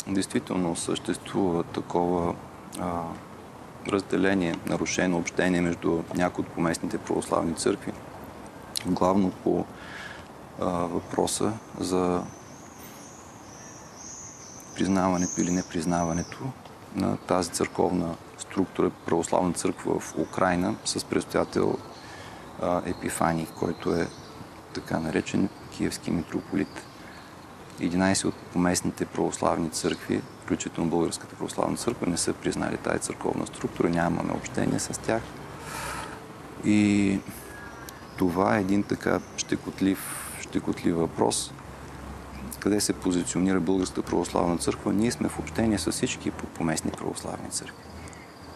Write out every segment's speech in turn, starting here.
действително съществува такова разделение, нарушено общение между някои от поместните православни църкви. Главно по въпроса за признаването или непризнаването на тази църковна структура, православна църква в Украйна с предстоятел Епифаний, който е така наречен киевски митрополит. 11 от поместните православни църкви, включително Българската православна църква, не са признали тази църковна структура, нямаме общение с тях. И това е един така щекотлив въпрос. Къде се позиционира Българската православна църква? Ние сме в общение с всички поместни православни църкви.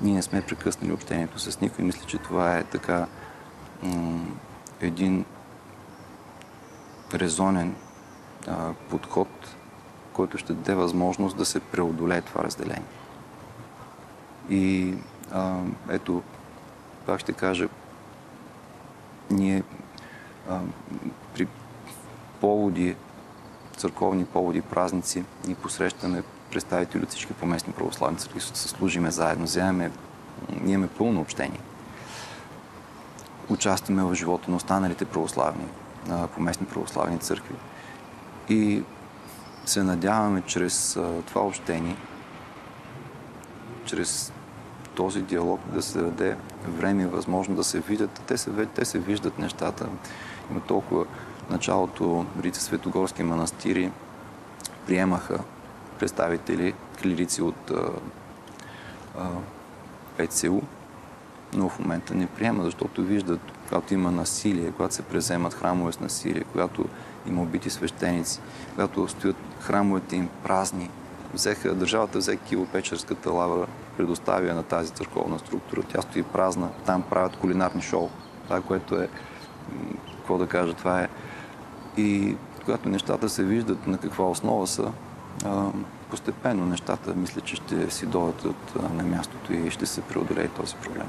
Ние не сме прекъснали общението с никой. Мисля, че това е така един резонен подход, който ще даде възможност да се преодолее това разделение. И ето, пак ще кажа, ние при поводи, църковни поводи, празници, ни посрещаме представители от всички поместни православни църкви, се служиме заедно, ние имаме пълно общение. Участваме в живота на останалите православни, поместни православни църкви. И се надяваме чрез това общение, чрез този диалог да се даде време и възможно да се видят. Те се виждат нещата. Има толкова началото редица светогорски манастири приемаха представители, клирици от ПЦУ, но в момента не приема, защото виждат, когато има насилие, когато се преземат храмове с насилие, когато има убити свещеници, когато стоят храмовете им празни. Държавата взе Киево-Печерската лавра, предоставя на тази църковна структура. Тя стои празна, там правят кулинарни шоу. Това, което е, какво да кажа, това е. И когато нещата се виждат на каква основа са, постепенно нещата, мисля, че ще си дойдат на мястото и ще се преодолее този проблем.